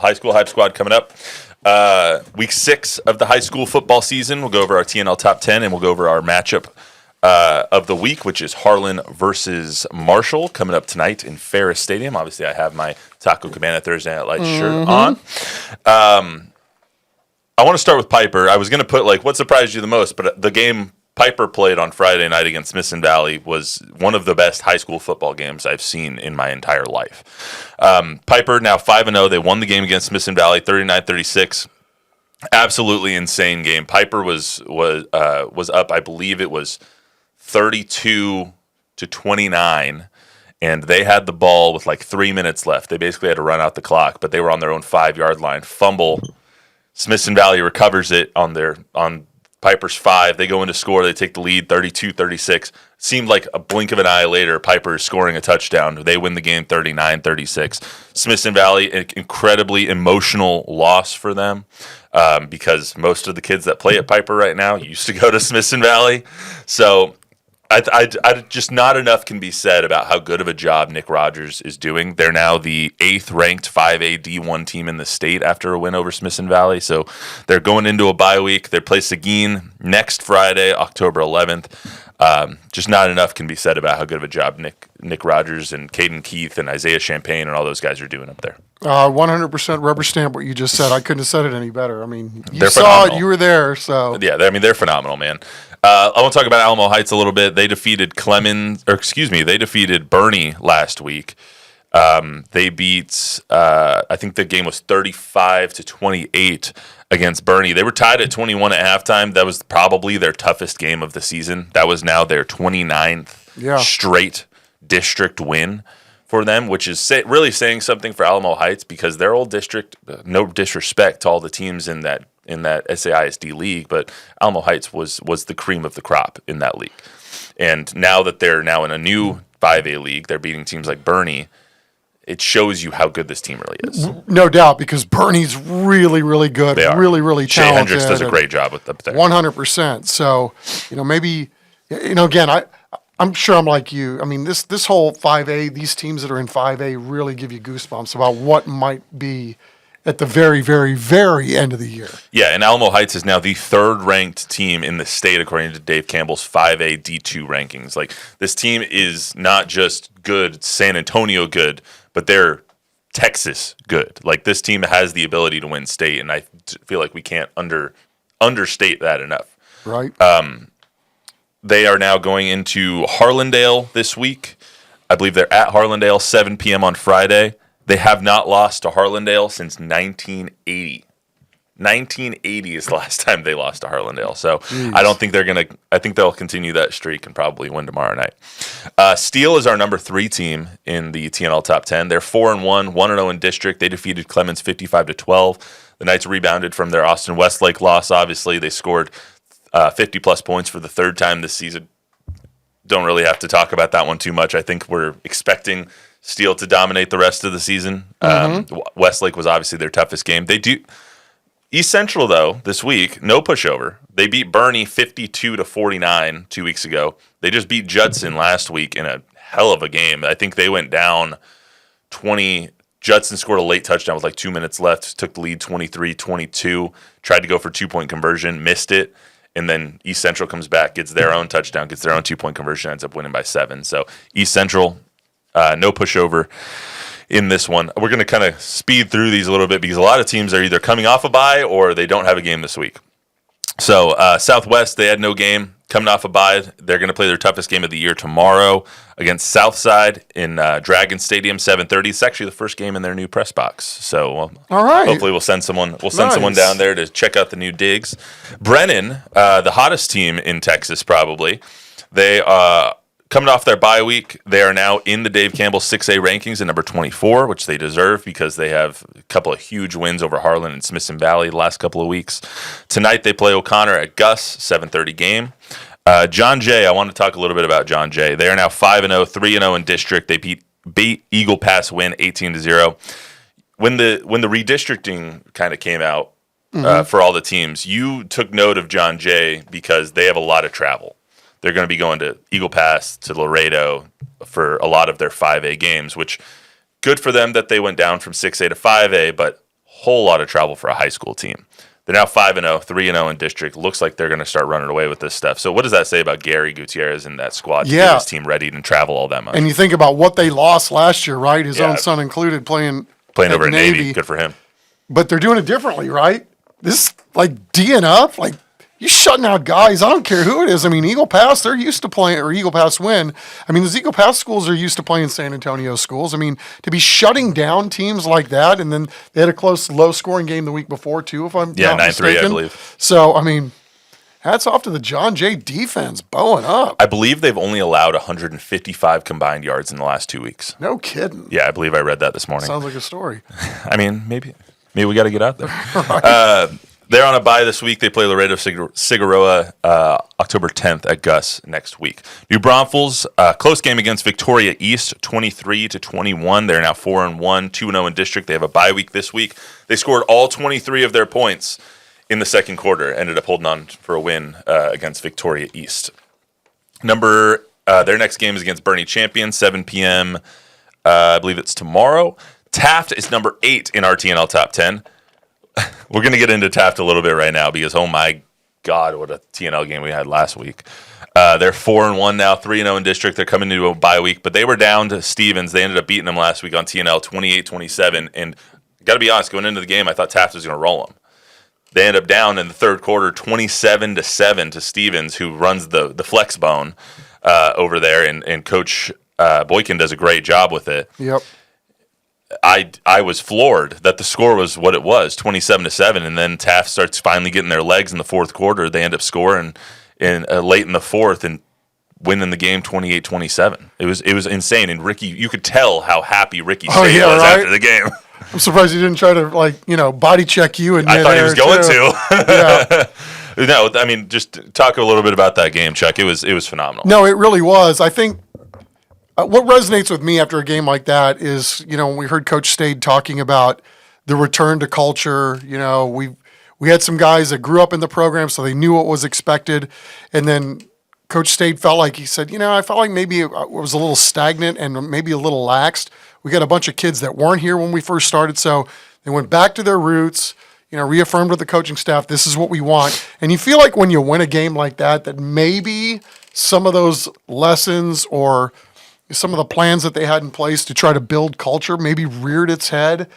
High School Hype Squad coming up. Week 6 of the high school football season. We'll go over our TNL top 10, and we'll go over our matchup of the week, which is Harlan versus Marshall, coming up tonight in Ferris Stadium. Obviously, I have my Taco Cabana Thursday Night Lights shirt on. I want to start with Piper. I was going to put, what surprised you the most, but the game Piper played on Friday night against Smithson Valley was one of the best high school football games I've seen in my entire life. Piper now 5-0. They won the game against Smithson Valley 39-36. Absolutely insane game. Piper was up, I believe it was 32-29, and they had the ball with 3 minutes left. They basically had to run out the clock, but they were on their own 5-yard line. Fumble. Smithson Valley recovers it on Piper's 5. They go into score. They take the lead 32-36. Seemed like a blink of an eye later, Piper is scoring a touchdown. They win the game 39-36. Smithson Valley, an incredibly emotional loss for them because most of the kids that play at Piper right now used to go to Smithson Valley. So I just not enough can be said about how good of a job Nick Rogers is doing. They're now the 8th ranked 5A D1 team in the state after a win over Smithson Valley. So they're going into a bye week. They play Seguin next Friday, October 11th. Just not enough can be said about how good of a job Nick Rogers and Caden Keith and Isaiah Champagne and all those guys are doing up there. 100% rubber stamp what you just said. I couldn't have said it any better. I mean, you they're saw phenomenal. it, you were there. So yeah, they're phenomenal, man. I want to talk about Alamo Heights a little bit. They defeated they defeated Bernie last week. They beat, I think the game was 35-28 against Bernie. They were tied at 21 at halftime. That was probably their toughest game of the season. That was now their 29th straight district win for them, which is really saying something for Alamo Heights because their old district, no disrespect to all the teams in that SAISD league, but Alamo Heights was the cream of the crop in that league. And now that they're now in a new 5A league, they're beating teams like Bernie. It shows you how good this team really is. No doubt, because Bernie's really, really good, really, really Shea talented. Hendricks does a great job with them there. 100%. So, maybe, again, I'm sure I'm like you. I mean, this whole 5A, these teams that are in 5A really give you goosebumps about what might be at the very, very, very end of the year. Yeah, and Alamo Heights is now the 3rd-ranked team in the state according to Dave Campbell's 5A D2 rankings. This team is not just good, San Antonio good, but they're Texas good. This team has the ability to win state, and I feel like we can't understate that enough. Right. They are now going into Harlandale this week. I believe they're at Harlandale, 7 p.m. on Friday. They have not lost to Harlandale since 1980. 1980 is the last time they lost to Harlandale. So Jeez. I think they'll continue that streak and probably win tomorrow night. Steele is our number 3 team in the TNL top 10. They're 4-1, 1-0 in district. They defeated Clemens 55-12. The Knights rebounded from their Austin Westlake loss. Obviously, they scored 50-plus points for the 3rd time this season. Don't really have to talk about that one too much. I think we're expecting Steele to dominate the rest of the season. Westlake was obviously their toughest game. They do East Central, though, this week, no pushover. They beat Bernie 52-49 2 weeks ago. They just beat Judson last week in a hell of a game. I think they went down 20. Judson scored a late touchdown with 2 minutes left, took the lead 23-22, tried to go for 2-point conversion, missed it. And then East Central comes back, gets their own touchdown, gets their own 2-point conversion, ends up winning by 7. So East Central, no pushover in this one. We're going to kind of speed through these a little bit because a lot of teams are either coming off a bye or they don't have a game this week. So Southwest, they had no game coming off a bye. They're going to play their toughest game of the year tomorrow against Southside in Dragon Stadium, 7:30. It's actually the first game in their new press box. So all right. Hopefully we'll send someone down there to check out the new digs. Brennan, the hottest team in Texas probably, they coming off their bye week, they are now in the Dave Campbell 6A rankings at number 24, which they deserve because they have a couple of huge wins over Harlan and Smithson Valley the last couple of weeks. Tonight they play O'Connor at Gus, 7:30 game. John Jay, I want to talk a little bit about John Jay. They are now 5-0, 3-0 in district. They beat Eagle Pass win 18-0. When the redistricting kind of came out for all the teams, you took note of John Jay because they have a lot of travel. They're going to be going to Eagle Pass, to Laredo for a lot of their 5A games, which good for them that they went down from 6A to 5A, but whole lot of travel for a high school team. They're now 5-0, 3-0 in district. Looks like they're going to start running away with this stuff. So what does that say about Gary Gutierrez and that squad to get his team ready and travel all that much? And you think about what they lost last year, right? His own son included playing over at Navy. Good for him. But they're doing it differently, right? This, like, D'ing up, like, you're shutting out guys. I don't care who it is. I mean, Eagle Pass, they're used to playing, or Eagle Pass win. I mean, those Eagle Pass schools are used to playing San Antonio schools. I mean, to be shutting down teams like that, and then they had a close, low-scoring game the week before, too, if I'm not 9-3, mistaken. I believe. So, I mean, hats off to the John Jay defense, bowing up. I believe they've only allowed 155 combined yards in the last 2 weeks. No kidding. Yeah, I believe I read that this morning. Sounds like a story. I mean, maybe we got to get out there. Right. They're on a bye this week. They play Laredo Figueroa October 10th at Gus next week. New Braunfels, close game against Victoria East, 23-21. They're now 4-1, 2-0 in district. They have a bye week this week. They scored all 23 of their points in the second quarter. Ended up holding on for a win against Victoria East. Their next game is against Bernie Champion, 7 p.m. I believe it's tomorrow. Taft is number 8 in our TNL top 10. We're going to get into Taft a little bit right now because, oh my God, what a TNL game we had last week. They're 4-1 now, 3-0 in district. They're coming into a bye week, but they were down to Stevens. They ended up beating them last week on TNL 28-27. And got to be honest, going into the game, I thought Taft was going to roll them. They end up down in the third quarter 27-7 to Stevens, who runs the flex bone over there. And Coach Boykin does a great job with it. Yep. I was floored that the score was what it was, 27-7, and then Taft starts finally getting their legs in the fourth quarter. They end up scoring late in the fourth and winning the game 28-27. It was insane, and Ricky, you could tell how happy Ricky State was after the game. I'm surprised he didn't try to body check you. I thought he was going to. Yeah. No, I mean, just talk a little bit about that game, Chuck. It was phenomenal. No, it really was. I think. What resonates with me after a game like that is, when we heard Coach Stade talking about the return to culture, we had some guys that grew up in the program, so they knew what was expected. And then Coach Stade felt like, he said, I felt like maybe it was a little stagnant and maybe a little laxed. We got a bunch of kids that weren't here when we first started, so they went back to their roots, reaffirmed with the coaching staff, this is what we want. And you feel like when you win a game like that maybe some of those lessons or some of the plans that they had in place to try to build culture maybe reared its head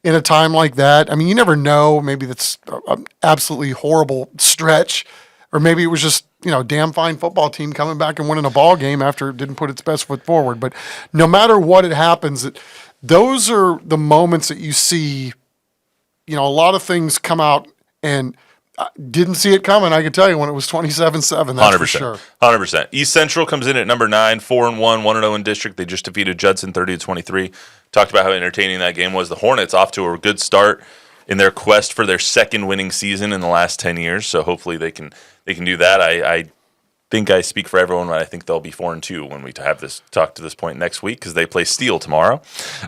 in a time like that. I mean, you never know. Maybe that's an absolutely horrible stretch, or maybe it was just, damn fine football team coming back and winning a ball game after it didn't put its best foot forward. But no matter what it happens, those are the moments that you see, a lot of things come out and didn't see it coming. I can tell you when it was 27-7. That's 100%. For sure. 100%. East Central comes in at number 9, 4-1, 1-0 in district. They just defeated Judson 30-23. Talked about how entertaining that game was. The Hornets off to a good start in their quest for their second winning season in the last 10 years. So hopefully they can do that. I think I speak for everyone when I think they'll be 4-2 when we have this talk to this point next week because they play Steele tomorrow.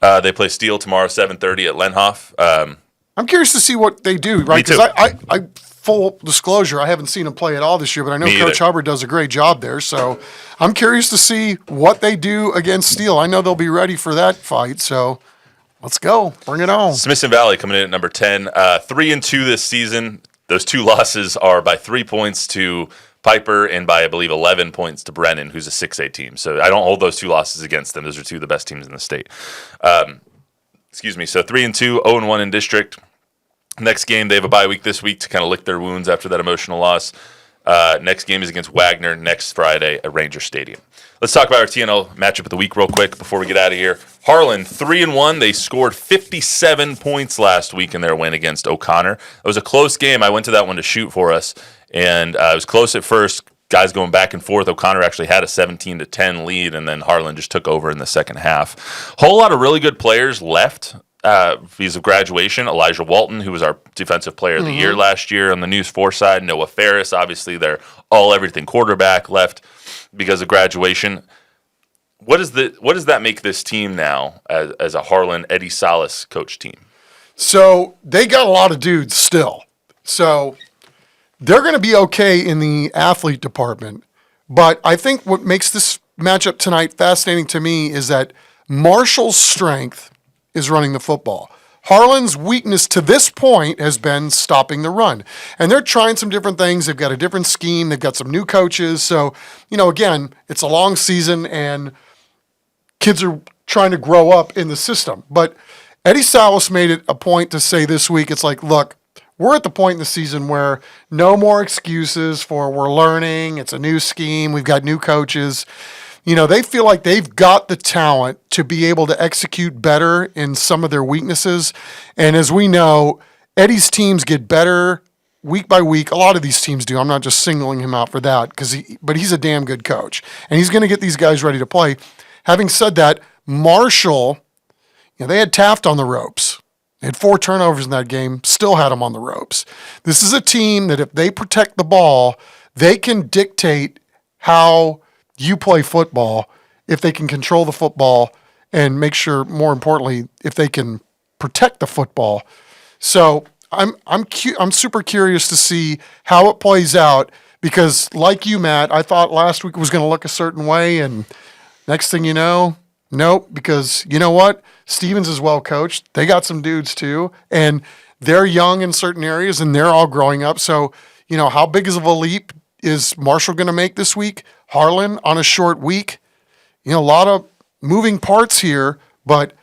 They play Steele tomorrow 7:30 at Lenhoff. I'm curious to see what they do, right? Because I full disclosure, I haven't seen them play at all this year, but I know Coach Hubbard does a great job there. So I'm curious to see what they do against Steele. I know they'll be ready for that fight. So let's go. Bring it on. Smithson Valley coming in at number 10, 3-2 this season. Those 2 losses are by 3 points to Piper and by, I believe, 11 points to Brennan, who's a 6A team. So I don't hold those 2 losses against them. Those are 2 of the best teams in the state. So 3-2, 0-1 in district. Next game, they have a bye week this week to kind of lick their wounds after that emotional loss. Next game is against Wagner next Friday at Ranger Stadium. Let's talk about our TNL matchup of the week real quick before we get out of here. Harlan, 3-1. They scored 57 points last week in their win against O'Connor. It was a close game. I went to that one to shoot for us, and it was close at first. Guys going back and forth. O'Connor actually had a 17-10 lead, and then Harlan just took over in the second half. Whole lot of really good players left because of graduation. Elijah Walton, who was our defensive player of the year last year on the News 4 side. Noah Ferris, obviously their all-everything quarterback, left because of graduation. What does that make this team now as a Harlan Eddie Salas coach team? So they got a lot of dudes still. So they're going to be okay in the athlete department. But I think what makes this matchup tonight fascinating to me is that Marshall's strength is running the football. Harlan's weakness to this point has been stopping the run. And they're trying some different things. They've got a different scheme. They've got some new coaches. So, again, it's a long season and kids are trying to grow up in the system. But Eddie Salas made it a point to say this week, it's like, look, we're at the point in the season where no more excuses for we're learning. It's a new scheme. We've got new coaches. They feel like they've got the talent to be able to execute better in some of their weaknesses. And as we know, Eddie's teams get better week by week. A lot of these teams do. I'm not just singling him out for that, but he's a damn good coach. And he's going to get these guys ready to play. Having said that, Marshall, they had Taft on the ropes. They had 4 turnovers in that game, still had him on the ropes. This is a team that if they protect the ball, they can dictate how you play football if they can control the football and make sure, more importantly, if they can protect the football. So I'm super curious to see how it plays out because, like you, Matt, I thought last week was going to look a certain way, and next thing you know, nope. Because you know what, Stevens is well coached. They got some dudes too, and they're young in certain areas, and they're all growing up. So how big of a leap is Marshall going to make this week? Harlan on a short week, a lot of moving parts here, but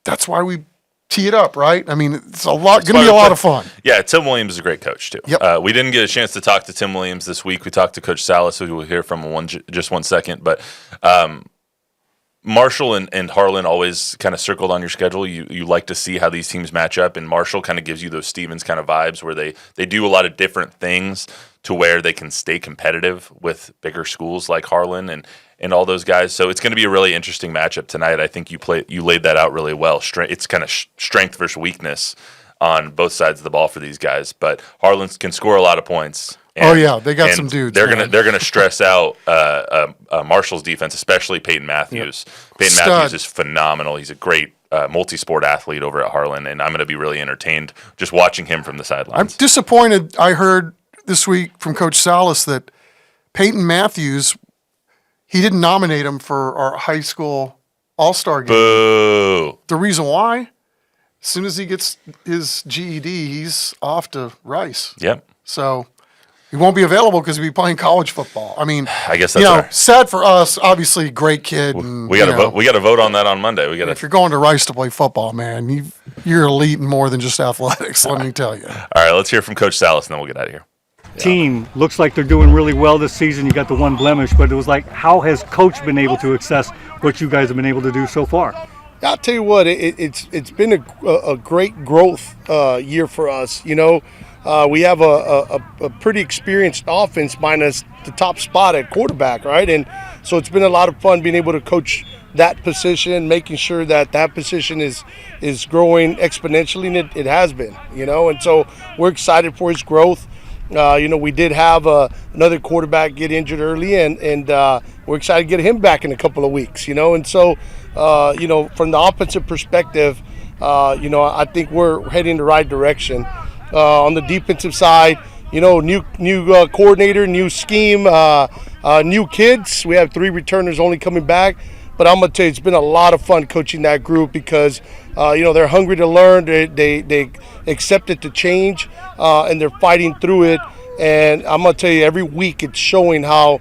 that's why we tee it up, right? I mean, it's going to be a lot of fun. Yeah, Tim Williams is a great coach too. Yep. We didn't get a chance to talk to Tim Williams this week. We talked to Coach Salas, who we'll hear from in just one second. But Marshall and Harlan always kind of circled on your schedule. You like to see how these teams match up, and Marshall kind of gives you those Stevens kind of vibes where they do a lot of different things to where they can stay competitive with bigger schools like Harlan and all those guys. So it's going to be a really interesting matchup tonight. I think you laid that out really well. It's kind of strength versus weakness on both sides of the ball for these guys. But Harlan can score a lot of points. They got some dudes. They're gonna stress out Marshall's defense, especially Peyton Matthews. Yep. Peyton Stud. Matthews is phenomenal. He's a great multi-sport athlete over at Harlan, and I'm going to be really entertained just watching him from the sidelines. I'm disappointed. I heard this week from Coach Salas that Peyton Matthews, he didn't nominate him for our high school all-star game. Boo. The reason why? As soon as he gets his GED, he's off to Rice. Yep. So he won't be available because he'll be playing college football. I mean, I guess that's right. Sad for us. Obviously, great kid. And, we got to vote. We got to vote on that on Monday. If you're going to Rice to play football, man, you're elite in more than just athletics. Let me tell you. All right, let's hear from Coach Salas, and then we'll get out of here. Team looks like they're doing really well this season. You got the one blemish, but it was like, how has Coach been able to access what you guys have been able to do so far? I'll tell you what, it's been a great growth year for us. We have a pretty experienced offense minus the top spot at quarterback, right? And so it's been a lot of fun being able to coach that position, making sure that position is growing exponentially, and it has been, and so we're excited for his growth. We did have another quarterback get injured early, and we're excited to get him back in a couple of weeks, and so, from the offensive perspective, I think we're heading the right direction. On the defensive side, new coordinator, new scheme, new kids. We have 3 returners only coming back. But I'm going to tell you, it's been a lot of fun coaching that group because, they're hungry to learn. They accepted the change, and they're fighting through it. And I'm going to tell you, every week it's showing how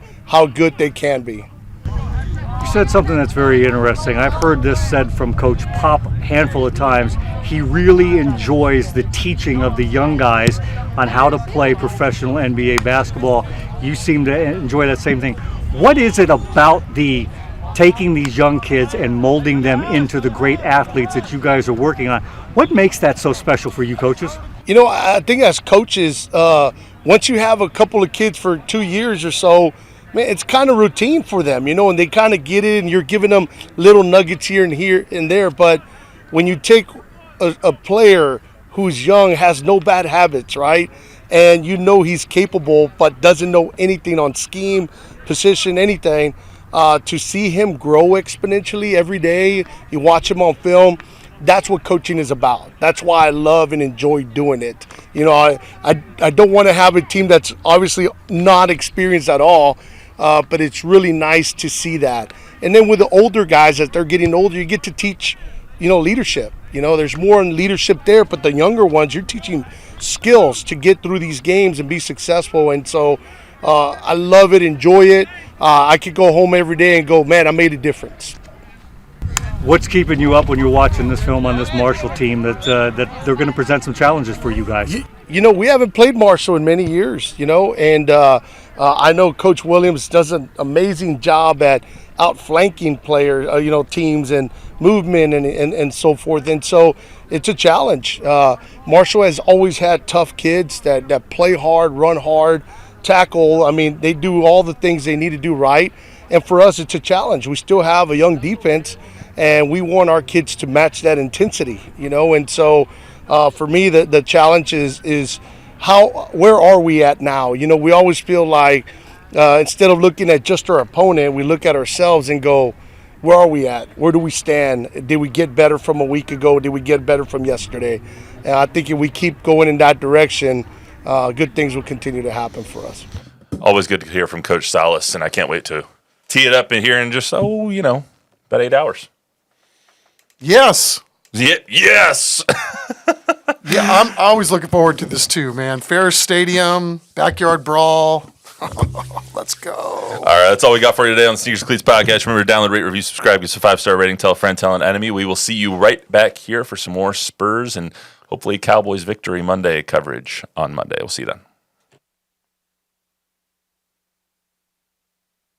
good they can be. You said something that's very interesting. I've heard this said from Coach Pop a handful of times. He really enjoys the teaching of the young guys on how to play professional NBA basketball. You seem to enjoy that same thing. What is it about taking these young kids and molding them into the great athletes that you guys are working on? What makes that so special for you coaches? I think as coaches, once you have a couple of kids for 2 years or so, man, it's kind of routine for them, and they kind of get it, and you're giving them little nuggets here and there. But when you take a player who's young, has no bad habits, right, and he's capable but doesn't know anything on scheme, position, anything, to see him grow exponentially every day, you watch him on film, that's what coaching is about. That's why I love and enjoy doing it. I don't want to have a team that's obviously not experienced at all, but it's really nice to see that. And then with the older guys, as they're getting older, you get to teach, leadership. You know, there's more in leadership there, but the younger ones, you're teaching skills to get through these games and be successful. And so I love it, enjoy it. I could go home every day and go, man, I made a difference. What's keeping you up when you're watching this film on this Marshall team that they're going to present some challenges for you guys? You know, we haven't played Marshall in many years, you know, and I know Coach Williams does an amazing job at outflanking teams and movement and so forth. And so it's a challenge. Marshall has always had tough kids that play hard, run hard, tackle. I mean, they do all the things they need to do right. And for us, it's a challenge. We still have a young defense, and we want our kids to match that intensity, you know. And so for me, the challenge is where are we at now? You know, we always feel like instead of looking at just our opponent, we look at ourselves and go, where are we at? Where do we stand? Did we get better from a week ago? Did we get better from yesterday? And I think if we keep going in that direction, good things will continue to happen for us. Always good to hear from Coach Salas, and I can't wait to tee it up in here in just, about 8 hours. Yes. Yes. Yeah, I'm always looking forward to this too, man. Ferris Stadium, backyard brawl. Let's go. All right, that's all we got for you today on the Sneakers Cleats podcast. Remember to download, rate, review, subscribe, give us a 5-star rating, tell a friend, tell an enemy. We will see you right back here for some more Spurs and hopefully Cowboys victory Monday coverage on Monday. We'll see you then.